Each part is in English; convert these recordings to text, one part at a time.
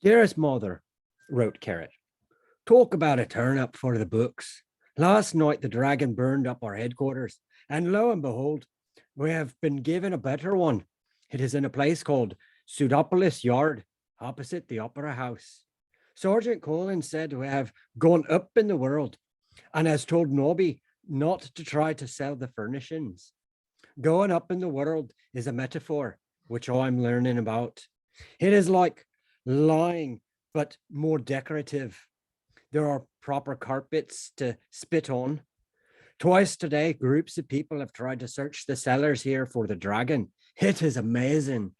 Dearest mother, wrote Carrot, talk about a turn up for the books. Last night the dragon burned up our headquarters, and lo and behold, we have been given a better one. It is in a place called Pseudopolis Yard, opposite the Opera House. Sergeant Collins said we have gone up in the world and has told Nobby not to try to sell the furnishings. Going up in the world is a metaphor, which I'm learning about. It is like lying, but more decorative. There are proper carpets to spit on. Twice today, groups of people have tried to search the cellars here for the dragon. It is amazing.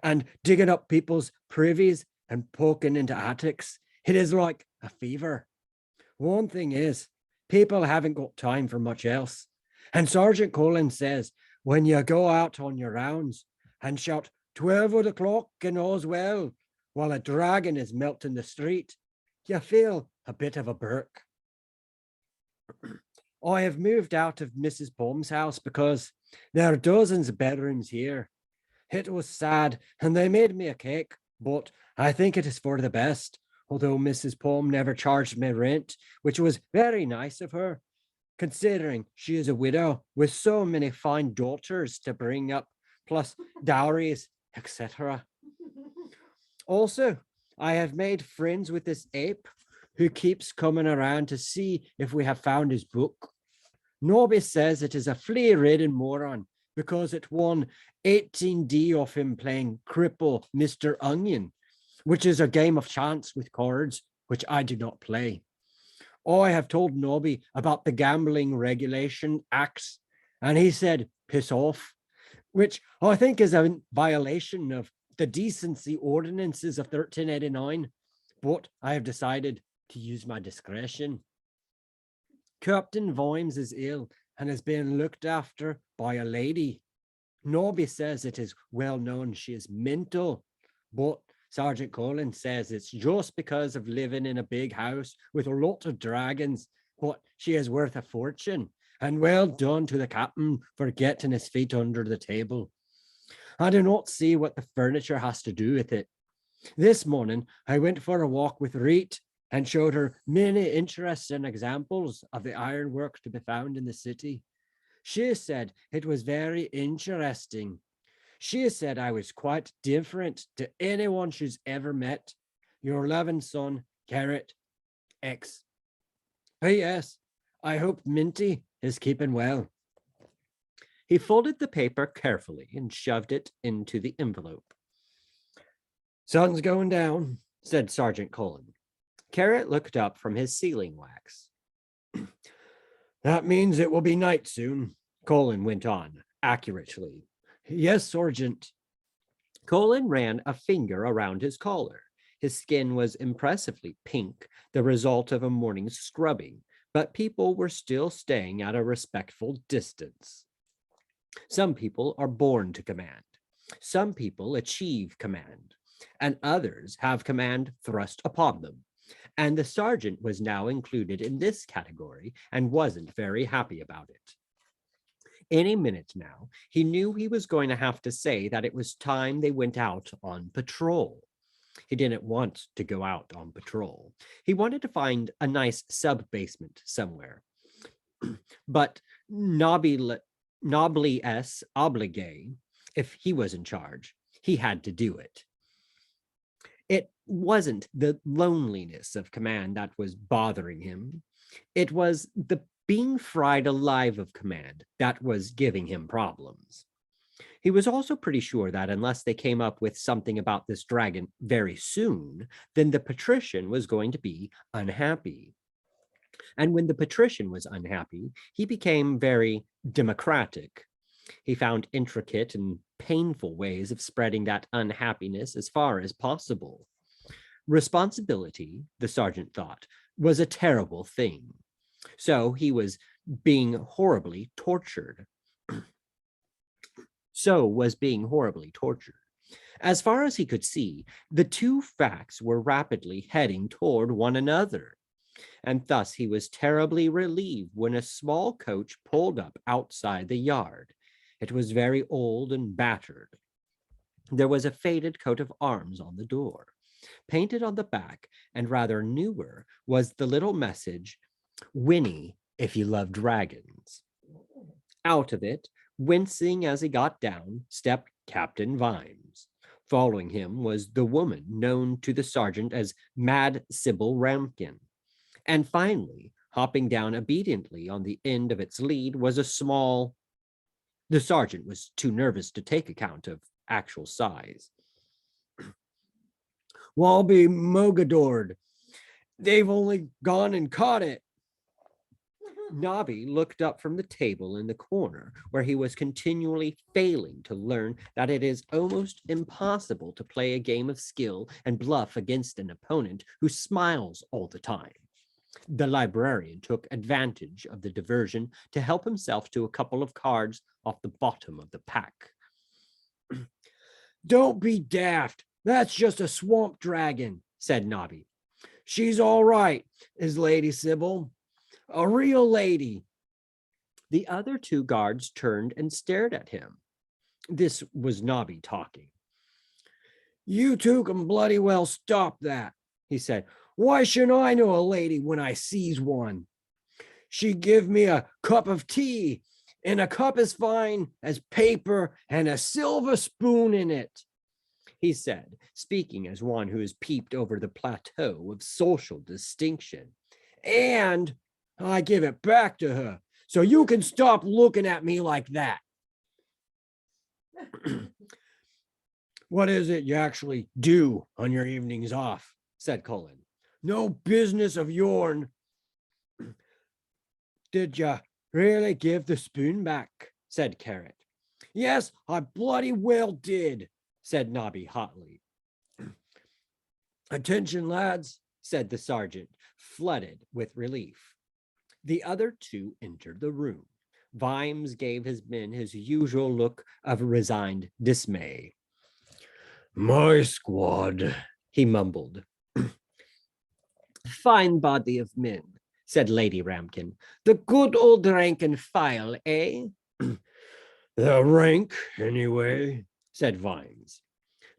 And digging up people's privies and poking into attics, it is like a fever. One thing is, people haven't got time for much else. And Sergeant Collins says, when you go out on your rounds and shout 12 o'clock and all's well, while a dragon is melting the street, you feel a bit of a Burke. I have moved out of Mrs. Palm's house because there are dozens of bedrooms here. It was sad, and they made me a cake, but I think it is for the best, although Mrs. Palm never charged me rent, which was very nice of her, considering she is a widow with so many fine daughters to bring up, plus dowries, etc. Also, I have made friends with this ape who keeps coming around to see if we have found his book. Nobby says it is a flea-ridden moron because it won 18D off him playing Cripple Mr. Onion, which is a game of chance with cards, which I do not play. I have told Nobby about the gambling regulation acts, and he said, piss off, which I think is a violation of the decency ordinances of 1389, but I have decided to use my discretion. Captain Vimes is ill and is being looked after by a lady. Nobby says it is well known she is mental, but Sergeant Collins says it's just because of living in a big house with a lot of dragons, but she is worth a fortune. And well done to the captain for getting his feet under the table. I do not see what the furniture has to do with it. This morning, I went for a walk with Reet and showed her many interesting examples of the ironwork to be found in the city. She said it was very interesting. She said I was quite different to anyone she's ever met. Your loving son, Carrot X. P.S. I hope Minty is keeping well. He folded the paper carefully and shoved it into the envelope. Sun's going down, said Sergeant Cullen. Carrot looked up from his sealing wax. That means it will be night soon, Colin went on, accurately. Yes, Sergeant. Colin ran a finger around his collar. His skin was impressively pink, the result of a morning's scrubbing, but people were still staying at a respectful distance. Some people are born to command. Some people achieve command, and others have command thrust upon them. And the sergeant was now included in this category and wasn't very happy about it. Any minute now, he knew he was going to have to say that it was time they went out on patrol. He didn't want to go out on patrol. He wanted to find a nice sub-basement somewhere. But Nobly S. Obligé, if he was in charge, he had to do it. It wasn't the loneliness of command that was bothering him. It was the being fried alive of command that was giving him problems. He was also pretty sure that unless they came up with something about this dragon very soon, then the patrician was going to be unhappy. And when the patrician was unhappy, he became very democratic. He found intricate and painful ways of spreading that unhappiness as far as possible. Responsibility, the sergeant thought, was a terrible thing. So he was being horribly tortured. As far as he could see, the two facts were rapidly heading toward one another. And thus he was terribly relieved when a small coach pulled up outside the yard. It was very old and battered. There was a faded coat of arms on the door. Painted on the back, and rather newer, was the little message, "Winnie, if you love dragons." Out of it, wincing as he got down, stepped Captain Vimes. Following him was the woman known to the sergeant as Mad Sybil Ramkin. And finally, hopping down obediently on the end of its lead was a small... The sergeant was too nervous to take account of actual size. "Walby Mogadord. They've only gone and caught it." Nobby looked up from the table in the corner where he was continually failing to learn that it is almost impossible to play a game of skill and bluff against an opponent who smiles all the time. The librarian took advantage of the diversion to help himself to a couple of cards off the bottom of the pack. "Don't be daft. That's just a swamp dragon," said Nobby. "She's all right, is Lady Sybil. A real lady." The other two guards turned and stared at him. This was Nobby talking. "You two can bloody well stop that," he said. "Why shouldn't I know a lady when I sees one? She give me a cup of tea, and a cup as fine as paper and a silver spoon in it," he said, speaking as one who has peeped over the plateau of social distinction. "And I give it back to her, so you can stop looking at me like that." "What is it you actually do on your evenings off?" said Cullen. "No business of yourn." "Did you really give the spoon back?" said Carrot. "Yes, I bloody well did," said Nobby hotly. "Attention, lads," said the sergeant, flooded with relief. The other two entered the room. Vimes gave his men his usual look of resigned dismay. "My squad," he mumbled. "Fine body of men," said Lady Ramkin. "The good old rank and file, eh?" "The rank, anyway," said Vimes.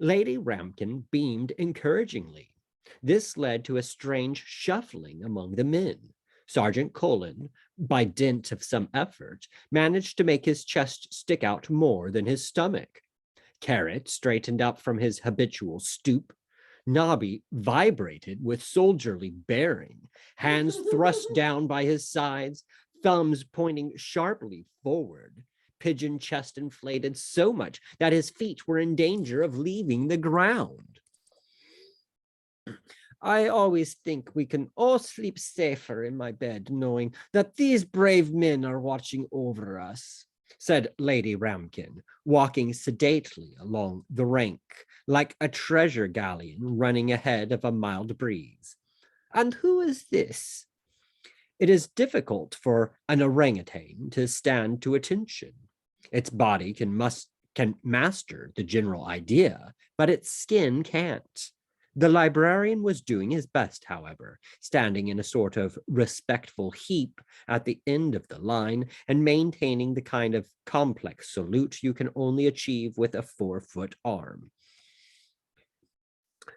Lady Ramkin beamed encouragingly. This led to a strange shuffling among the men. Sergeant Colin, by dint of some effort, managed to make his chest stick out more than his stomach. Carrot straightened up from his habitual stoop. Nobby vibrated with soldierly bearing, hands thrust down by his sides, thumbs pointing sharply forward. Pigeon chest inflated so much that his feet were in danger of leaving the ground. "I always think we can all sleep safer in my bed knowing that these brave men are watching over us," said Lady Ramkin, walking sedately along the rank, like a treasure galleon running ahead of a mild breeze. "And who is this?" It is difficult for an orangutan to stand to attention. Its body can master the general idea, but its skin can't. The librarian was doing his best, however, standing in a sort of respectful heap at the end of the line and maintaining the kind of complex salute you can only achieve with a 4-foot arm.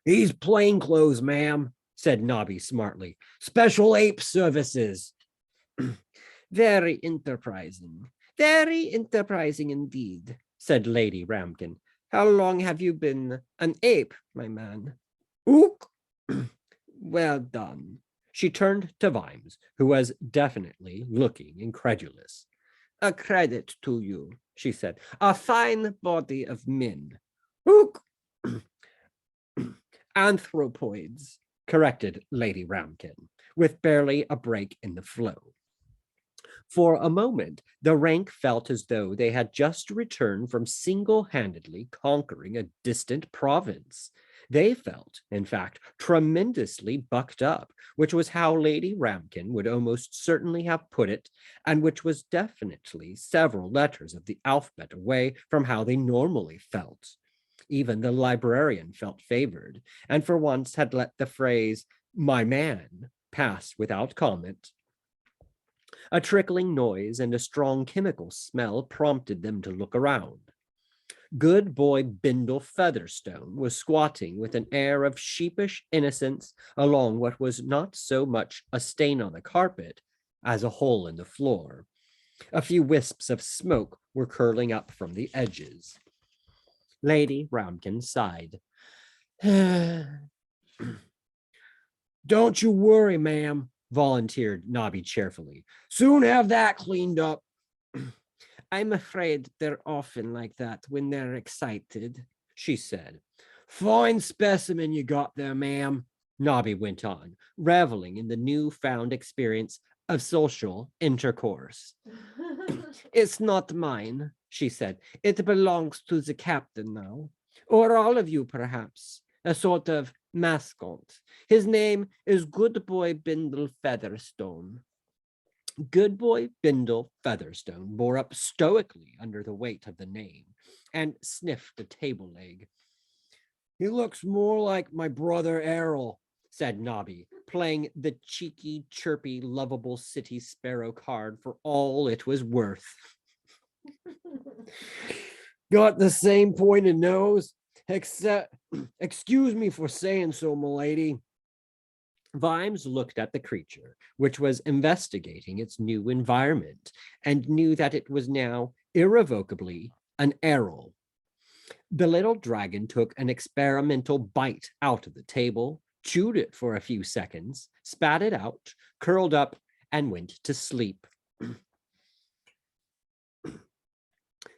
"He's plainclothes, ma'am," said Nobby smartly. "Special ape services." Very enterprising indeed," said Lady Ramkin. "How long have you been an ape, my man?" "Ook." "Well done." She turned to Vimes, who was definitely looking incredulous. "A credit to you," she said. "A fine body of men." "Ook." "Anthropoids," corrected Lady Ramkin, with barely a break in the flow. For a moment, the rank felt as though they had just returned from single-handedly conquering a distant province. They felt, in fact, tremendously bucked up, which was how Lady Ramkin would almost certainly have put it, and which was definitely several letters of the alphabet away from how they normally felt. Even the librarian felt favored, and for once had let the phrase, "my man," pass without comment. A trickling noise and a strong chemical smell prompted them to look around. Good boy Bindle Featherstone was squatting with an air of sheepish innocence along what was not so much a stain on the carpet as a hole in the floor. A few wisps of smoke were curling up from the edges. Lady Ramkin sighed. Don't you worry, ma'am, volunteered Nobby cheerfully. Soon have that cleaned up. I'm afraid they're often like that when they're excited, she said. Fine specimen you got there, ma'am, Nobby went on, reveling in the newfound experience of social intercourse. It's not mine, she said. It belongs to the captain now, or all of you, perhaps, a sort of mascot. His name is Good Boy Bindle Featherstone. Good boy Bindle Featherstone bore up stoically under the weight of the name and sniffed a table leg. He looks more like my brother Errol, said Nobby, playing the cheeky, chirpy, lovable city sparrow card for all it was worth. Got the same pointed nose, except, excuse me for saying so, m'lady. Vimes looked at the creature, which was investigating its new environment, and knew that it was now irrevocably an Errol. The little dragon took an experimental bite out of the table, chewed it for a few seconds, spat it out, curled up, and went to sleep.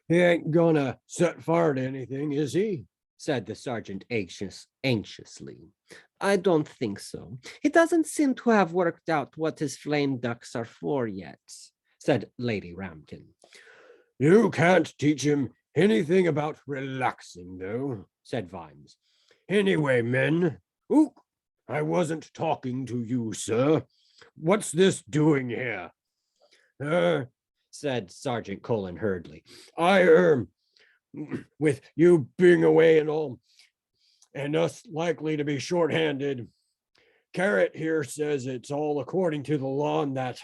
He ain't gonna set fire to anything, is he? Said the sergeant anxiously. I don't think so. He doesn't seem to have worked out what his flame ducks are for yet, said Lady Ramkin. You can't teach him anything about relaxing, though, said Vimes. Anyway, men. Ooh, I wasn't talking to you, sir. What's this doing here? Said Sergeant Colin hurriedly. With you being away and all, and us likely to be short-handed, Carrot here says it's all according to the law and that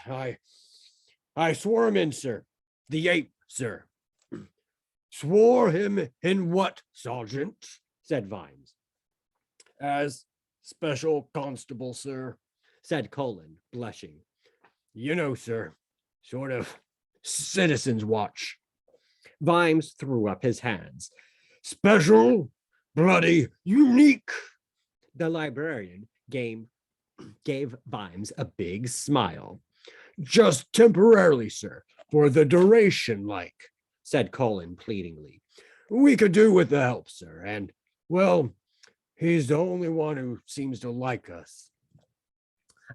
I swore him in, sir. The ape, sir. Swore him in what, Sergeant? Said Vimes. As special constable, sir, said Colin, blushing. You know, sir, sort of citizen's watch. Vimes threw up his hands. Special, bloody, unique. The librarian gave Vimes a big smile. Just temporarily, sir, for the duration, like, said Colin pleadingly. We could do with the help, sir, and, well, he's the only one who seems to like us.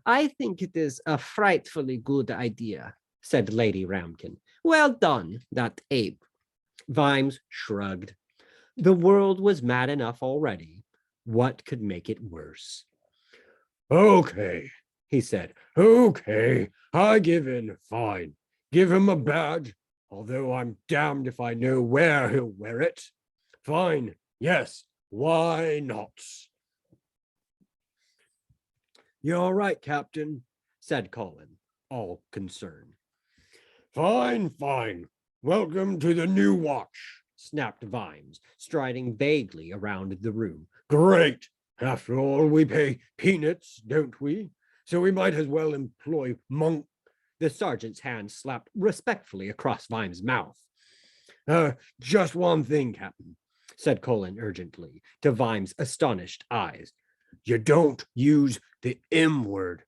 I think it is a frightfully good idea, said Lady Ramkin. Well done, that ape. Vimes shrugged. The world was mad enough already. What could make it worse? Okay, he said. Okay, I give in. Fine. Give him a badge, although I'm damned if I know where he'll wear it. Fine. Yes, why not? You're all right, Captain, said Colin, all concerned. Fine, fine. Welcome to the new watch, snapped Vimes, striding vaguely around the room. Great. After all, we pay peanuts, don't we? So we might as well employ monk. The sergeant's hand slapped respectfully across Vimes' mouth. Just one thing, Captain, said Colin urgently to Vimes' astonished eyes. You don't use the M word.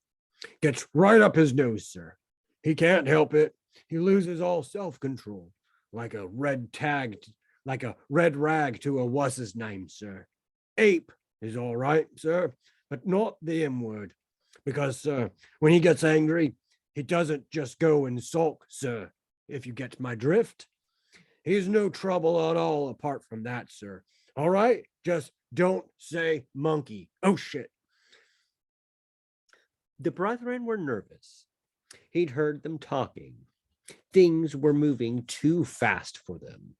Gets right up his nose, sir. He can't help it. He loses all self-control, like a red rag to a what's-his-name, sir. Ape is all right, sir, but not the M word. Because, sir, when he gets angry, he doesn't just go and sulk, sir, if you get my drift. He's no trouble at all apart from that, sir. All right? Just don't say monkey. Oh, shit. The brethren were nervous. He'd heard them talking. Things were moving too fast for them.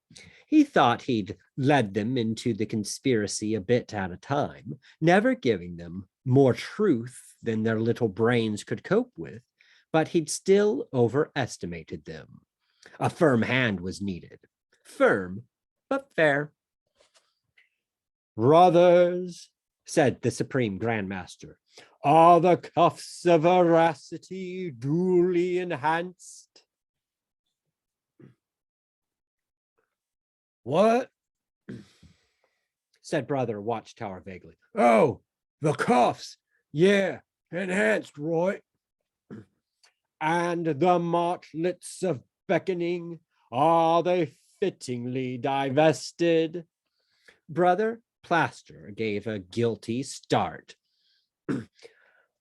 He thought he'd led them into the conspiracy a bit at a time, never giving them more truth than their little brains could cope with, but he'd still overestimated them. A firm hand was needed. Firm, but fair. Brothers, said the Supreme Grand Master, are the cuffs of veracity duly enhanced? What? Said Brother Watchtower vaguely. Oh, the cuffs. Yeah, enhanced, right? And the martlets of beckoning, are they fittingly divested? Brother Plaster gave a guilty start.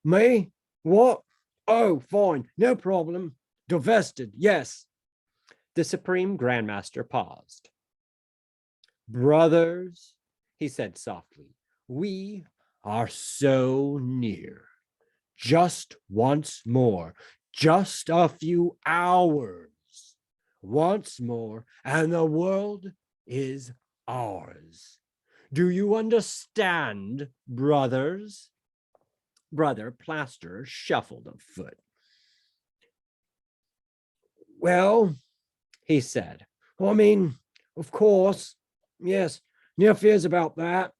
Me? What? Oh, fine, no problem. Divested, yes. The Supreme Grandmaster paused. Brothers, he said softly, we are so near. Just once more, just a few hours. Once more, and the world is ours. Do you understand, brothers? Brother Plaster shuffled a foot. Well, he said, I mean, of course, yes, no fears about that.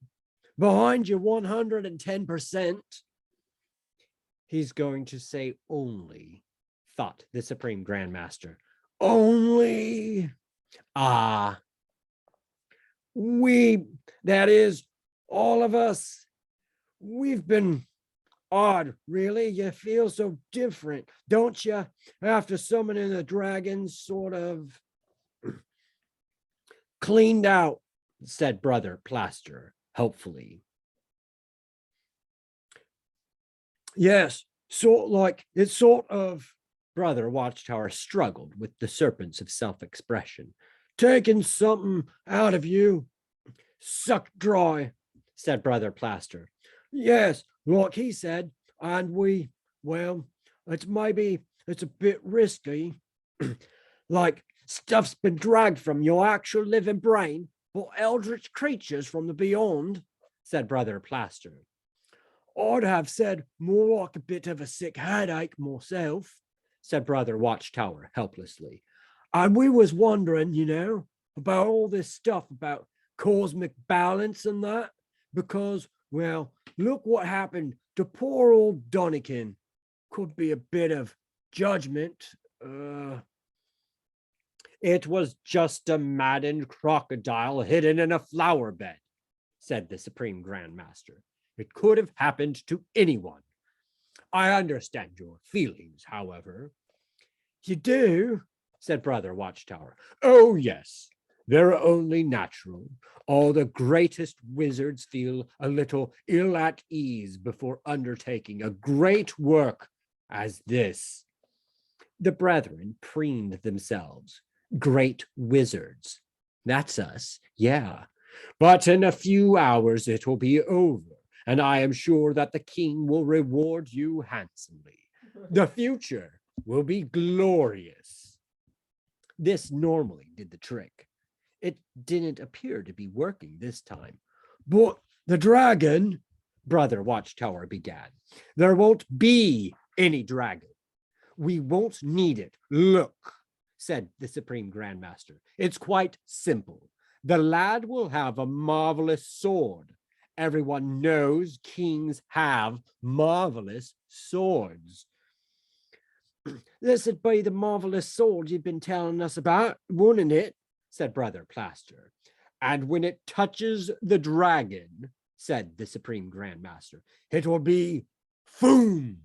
Behind you 110%. He's going to say only, thought the Supreme Grandmaster. Only. We, that is, all of us, we've been odd, really. You feel so different, don't you? After summoning the dragons, sort of cleaned out, said Brother Plaster, helpfully. Yes, it's sort of, Brother Watchtower struggled with the serpents of self-expression. Taking something out of you, sucked dry, said Brother Plaster. Yes, like he said, and it's a bit risky. Like stuff's been dragged from your actual living brain, but eldritch creatures from the beyond, said Brother Plaster. I'd have said more like a bit of a sick headache myself, said Brother Watchtower helplessly. And we was wondering, about all this stuff about cosmic balance and that, because, well, look what happened to poor old Donnikin. Could be a bit of judgment. It was just a maddened crocodile hidden in a flower bed, said the Supreme Grandmaster. It could have happened to anyone. I understand your feelings, however. You do? Said Brother Watchtower. Oh, yes. They're only natural. All the greatest wizards feel a little ill at ease before undertaking a great work as this. The brethren preened themselves. Great wizards. That's us, yeah. But in a few hours it will be over, and I am sure that the king will reward you handsomely. The future will be glorious. This normally did the trick. It didn't appear to be working this time. But the dragon, Brother Watchtower began. There won't be any dragon. We won't need it. Look, said the Supreme Grandmaster. It's quite simple. The lad will have a marvelous sword. Everyone knows kings have marvelous swords. This'd be the marvelous sword you've been telling us about, wouldn't it? Said Brother Plaster. And when it touches the dragon, said the Supreme Grandmaster, it will be foom.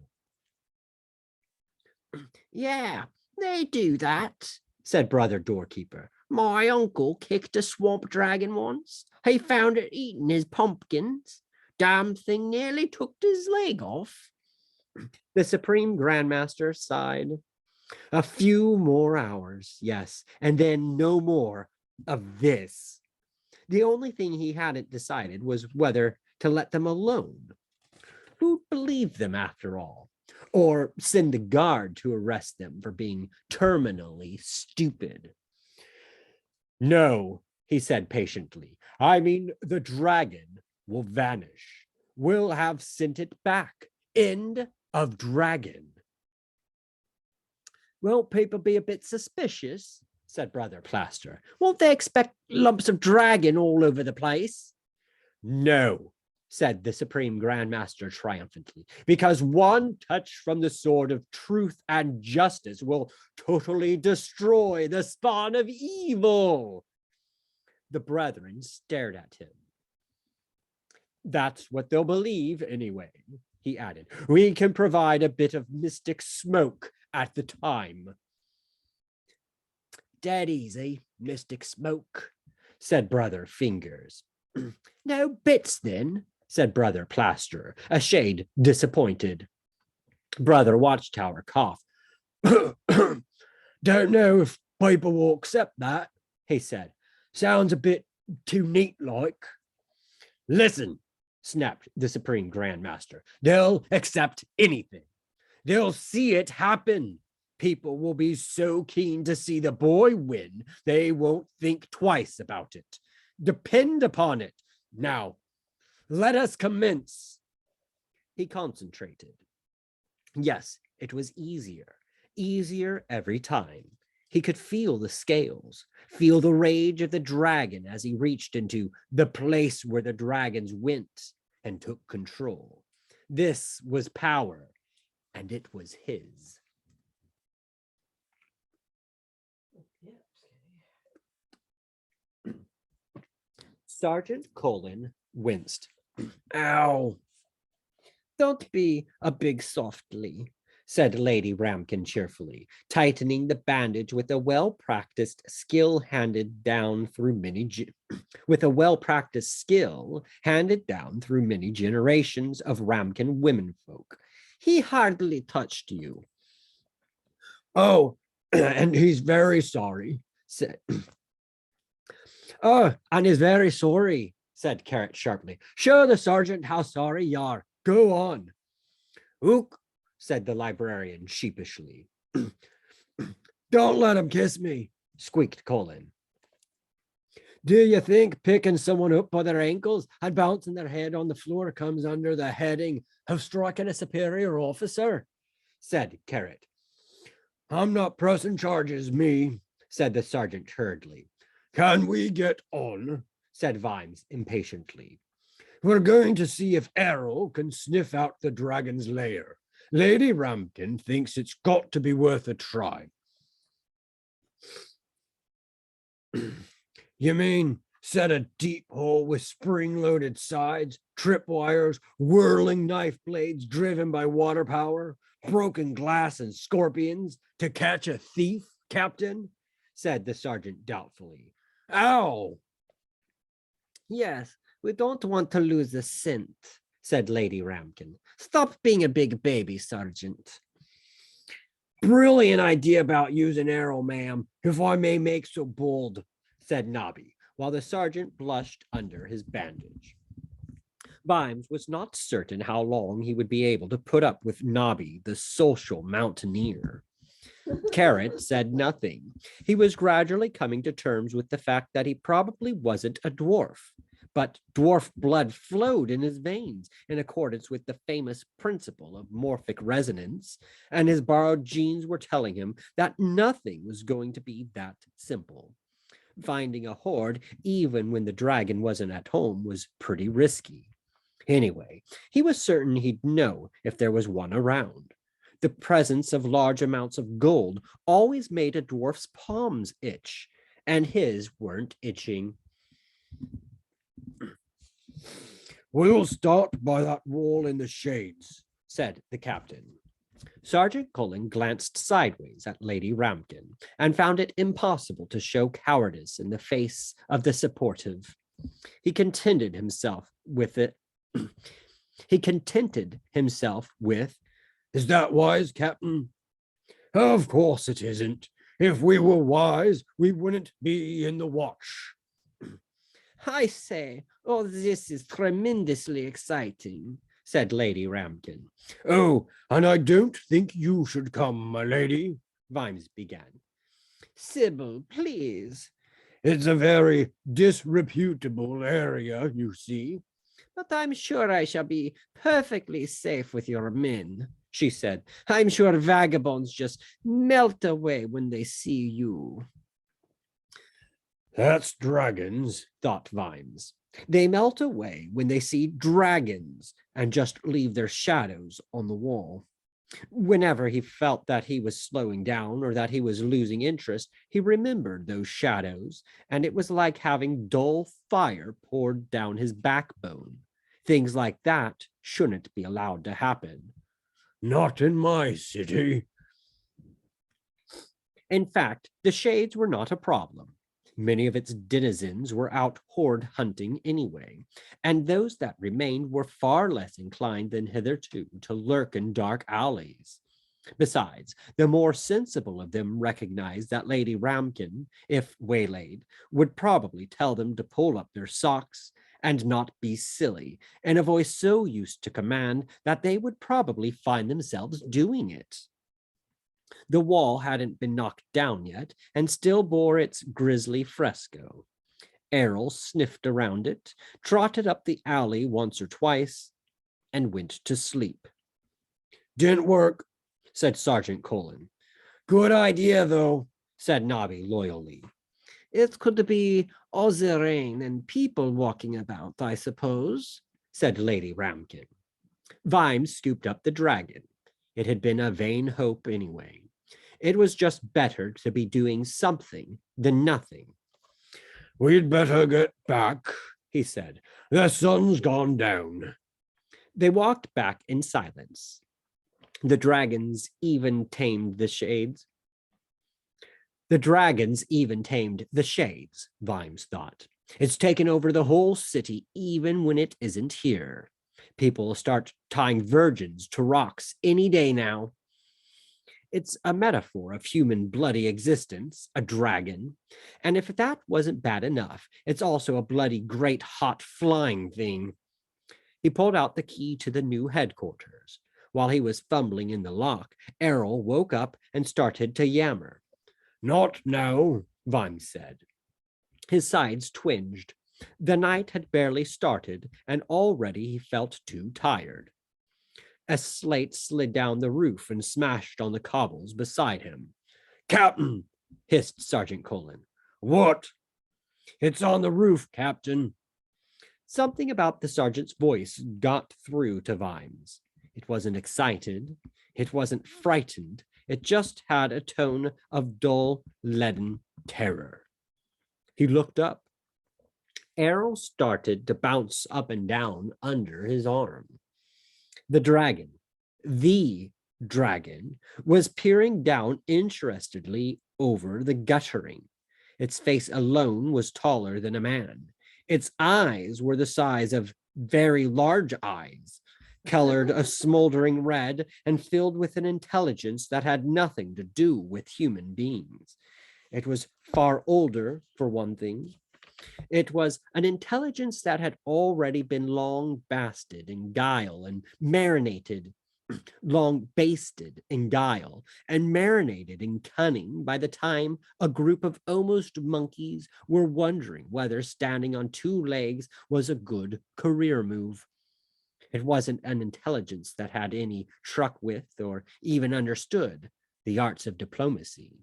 Yeah, they do that, said Brother Doorkeeper. My uncle kicked a swamp dragon once. He found it eating his pumpkins. Damn thing nearly took his leg off. The Supreme Grandmaster sighed. A few more hours, yes, and then no more of this. The only thing he hadn't decided was whether to let them alone. Who'd believe them after all? Or send a guard to arrest them for being terminally stupid? No, he said patiently. I mean, the dragon will vanish. We'll have sent it back. End of dragon. Well, people be a bit suspicious, said Brother Plaster. Won't they expect lumps of dragon all over the place? No, said the Supreme Grand Master triumphantly, because one touch from the sword of truth and justice will totally destroy the spawn of evil. The brethren stared at him. That's what they'll believe anyway, he added. We can provide a bit of mystic smoke at the time. Dead easy, mystic smoke, said Brother Fingers. No bits then, said Brother Plaster, a shade disappointed. Brother Watchtower coughed. Don't know if people will accept that, he said. Sounds a bit too neat-like. Listen, snapped the Supreme Grand Master. They'll accept anything. They'll see it happen. People will be so keen to see the boy win, they won't think twice about it. Depend upon it. Now, let us commence. He concentrated. Yes, it was easier every time. He could feel the scales, feel the rage of the dragon as he reached into the place where the dragons went and took control. This was power, and it was his. Sergeant Colin winced. Ow. Don't be a big softly, said Lady Ramkin cheerfully, tightening the bandage with a well-practiced skill handed down through many generations of Ramkin womenfolk. He hardly touched you. Oh, and he's very sorry, said. Oh, and he's very sorry, said Carrot sharply. Show the sergeant how sorry you are. Go on. Ook, said the librarian sheepishly. Don't let him kiss me, squeaked Colin. Do you think picking someone up by their ankles and bouncing their head on the floor comes under the heading of striking a superior officer? Said Carrot. I'm not pressing charges, me, said the sergeant hurriedly. Can we get on? Said Vimes impatiently. We're going to see if Errol can sniff out the dragon's lair. Lady Ramkin thinks it's got to be worth a try. You mean set a deep hole with spring-loaded sides, tripwires, whirling knife blades driven by water power, broken glass and scorpions to catch a thief, Captain? Said the sergeant doubtfully. Ow! Yes, we don't want to lose the scent, said Lady Ramkin. Stop being a big baby, Sergeant. Brilliant idea about using Errol, ma'am, if I may make so bold, said Nobby, while the sergeant blushed under his bandage. Vimes was not certain how long he would be able to put up with Nobby, the social mountaineer. Carrot said nothing. He was gradually coming to terms with the fact that he probably wasn't a dwarf, but dwarf blood flowed in his veins in accordance with the famous principle of morphic resonance, and his borrowed genes were telling him that nothing was going to be that simple. Finding a horde, even when the dragon wasn't at home, was pretty risky. Anyway, he was certain he'd know if there was one around. The presence of large amounts of gold always made a dwarf's palms itch, and his weren't itching. We'll start by that wall in the shades, said the captain. Sergeant Colin glanced sideways at Lady Ramkin and found it impossible to show cowardice in the face of the supportive. He contented himself with, is that wise, Captain? Of course it isn't. If we were wise, we wouldn't be in the watch. I say, oh, this is tremendously exciting, said Lady Ramkin. Oh, and I don't think you should come, my lady, Vimes began. Sybil, please. It's a very disreputable area, you see. But I'm sure I shall be perfectly safe with your men, she said. I'm sure vagabonds just melt away when they see you. That's dragons, thought Vimes. They melt away when they see dragons and just leave their shadows on the wall. Whenever he felt that he was slowing down or that he was losing interest, he remembered those shadows, and it was like having dull fire poured down his backbone. Things like that shouldn't be allowed to happen. Not in my city. In fact, the shades were not a problem. Many of its denizens were out horde hunting anyway, and those that remained were far less inclined than hitherto to lurk in dark alleys. Besides, the more sensible of them recognized that Lady Ramkin, if waylaid, would probably tell them to pull up their socks and not be silly, in a voice so used to command that they would probably find themselves doing it. The wall hadn't been knocked down yet and still bore its grisly fresco. Errol sniffed around it, trotted up the alley once or twice, and went to sleep. Didn't work, said Sergeant Colin. Good idea, though, said Nobby loyally. It could be all the rain and people walking about, I suppose, said Lady Ramkin. Vimes scooped up the dragon. It had been a vain hope anyway. It was just better to be doing something than nothing. We'd better get back, he said. The sun's gone down. They walked back in silence. The dragons even tamed the shades. The dragons even tamed the shades, Vimes thought. It's taken over the whole city even when it isn't here. People will start tying virgins to rocks any day now. It's a metaphor of human bloody existence, a dragon. And if that wasn't bad enough, it's also a bloody great hot flying thing. He pulled out the key to the new headquarters. While he was fumbling in the lock, Errol woke up and started to yammer. Not now, Vimes said. His sides twinged. The night had barely started, and already he felt too tired. A slate slid down the roof and smashed on the cobbles beside him. Captain, hissed Sergeant Colin. What? It's on the roof, Captain. Something about the sergeant's voice got through to Vimes. It wasn't excited. It wasn't frightened. It just had a tone of dull, leaden terror. He looked up. Errol started to bounce up and down under his arm. The dragon, was peering down interestedly over the guttering. Its face alone was taller than a man. Its eyes were the size of very large eyes, colored a smoldering red and filled with an intelligence that had nothing to do with human beings. It was far older, for one thing. It was an intelligence that had already been long basted in guile and marinated, long basted in guile and marinated in cunning by the time a group of almost monkeys were wondering whether standing on two legs was a good career move. It wasn't an intelligence that had any truck with or even understood the arts of diplomacy.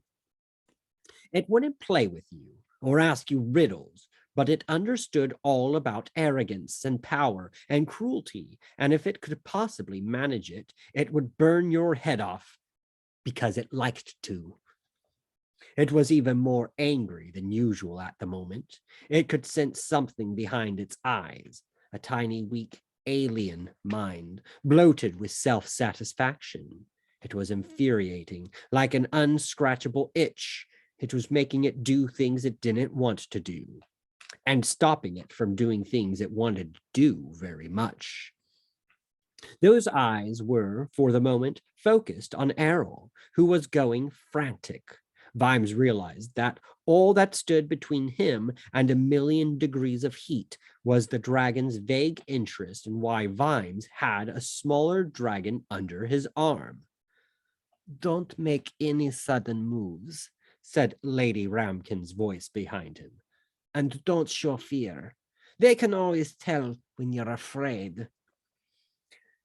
It wouldn't play with you or ask you riddles, but it understood all about arrogance and power and cruelty, and if it could possibly manage it, it would burn your head off because it liked to. It was even more angry than usual at the moment. It could sense something behind its eyes, a tiny, weak, alien mind, bloated with self-satisfaction. It was infuriating, like an unscratchable itch. It was making it do things it didn't want to do, and stopping it from doing things it wanted to do very much. Those eyes were, for the moment, focused on Errol, who was going frantic. Vimes realized that all that stood between him and a million degrees of heat was the dragon's vague interest in why Vimes had a smaller dragon under his arm. Don't make any sudden moves, said Lady Ramkin's voice behind him. And don't show fear. They can always tell when you're afraid.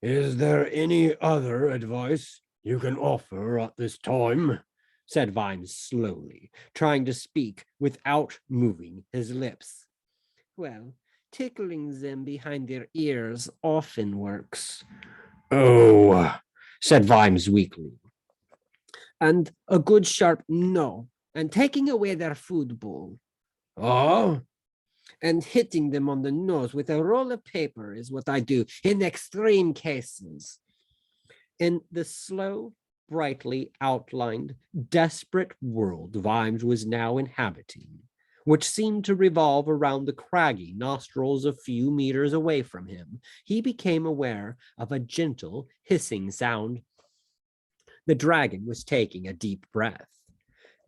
Is there any other advice you can offer at this time? Said Vimes slowly, trying to speak without moving his lips. Well, Tickling them behind their ears often works. Oh, said Vimes weakly. And a good sharp no, and taking away their food bowl. Oh, and hitting them on the nose with a roll of paper is what I do in extreme cases. In the slow, brightly outlined, desperate world Vimes was now inhabiting, which seemed to revolve around the craggy nostrils a few meters away from him, he became aware of a gentle, hissing sound. The dragon was taking a deep breath.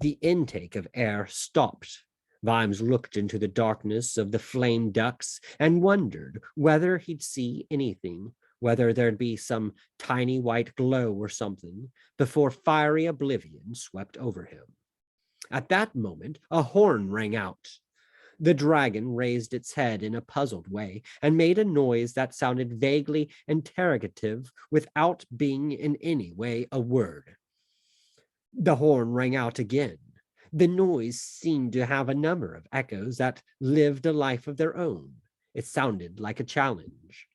The intake of air stopped. Vimes looked into the darkness of the flame ducts and wondered whether he'd see anything, whether there'd be some tiny white glow or something, before fiery oblivion swept over him. At that moment, a horn rang out. The dragon raised its head in a puzzled way and made a noise that sounded vaguely interrogative without being in any way a word. The horn rang out again. The noise seemed to have a number of echoes that lived a life of their own. It sounded like a challenge.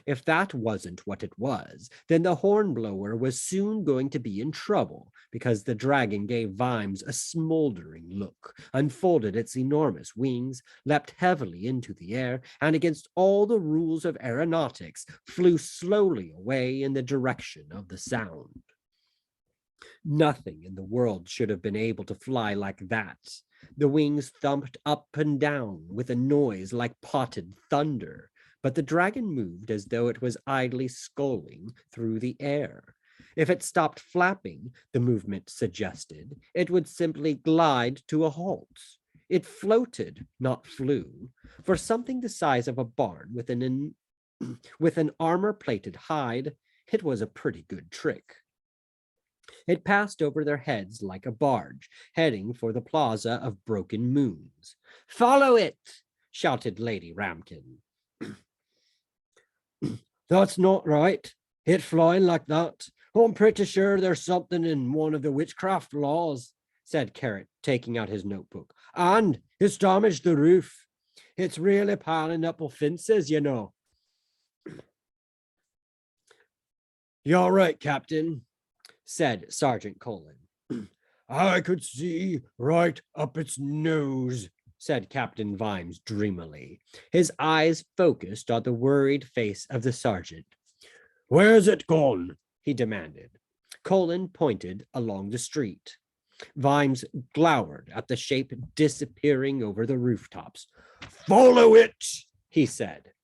If that wasn't what it was, then the hornblower was soon going to be in trouble, because the dragon gave Vimes a smoldering look, unfolded its enormous wings, leapt heavily into the air, and against all the rules of aeronautics, flew slowly away in the direction of the sound. Nothing in the world should have been able to fly like that. The wings thumped up and down with a noise like potted thunder, but the dragon moved as though it was idly sculling through the air. If it stopped flapping, the movement suggested, it would simply glide to a halt. It floated, not flew, for something the size of a barn with an armor-plated hide. It was a pretty good trick. It passed over their heads like a barge, heading for the Plaza of Broken Moons. "Follow it!" shouted Lady Ramkin. "That's not right. It flying like that. I'm pretty sure there's something in one of the witchcraft laws," said Carrot, taking out his notebook. "And it's damaged the roof. It's really piling up offenses, you know." "You're right, Captain," said Sergeant Colin. "I could see right up its nose," said Captain Vimes dreamily. His eyes focused on the worried face of the sergeant. "Where's it gone?" he demanded. Colin pointed along the street. Vimes glowered at the shape disappearing over the rooftops. "Follow it," he said.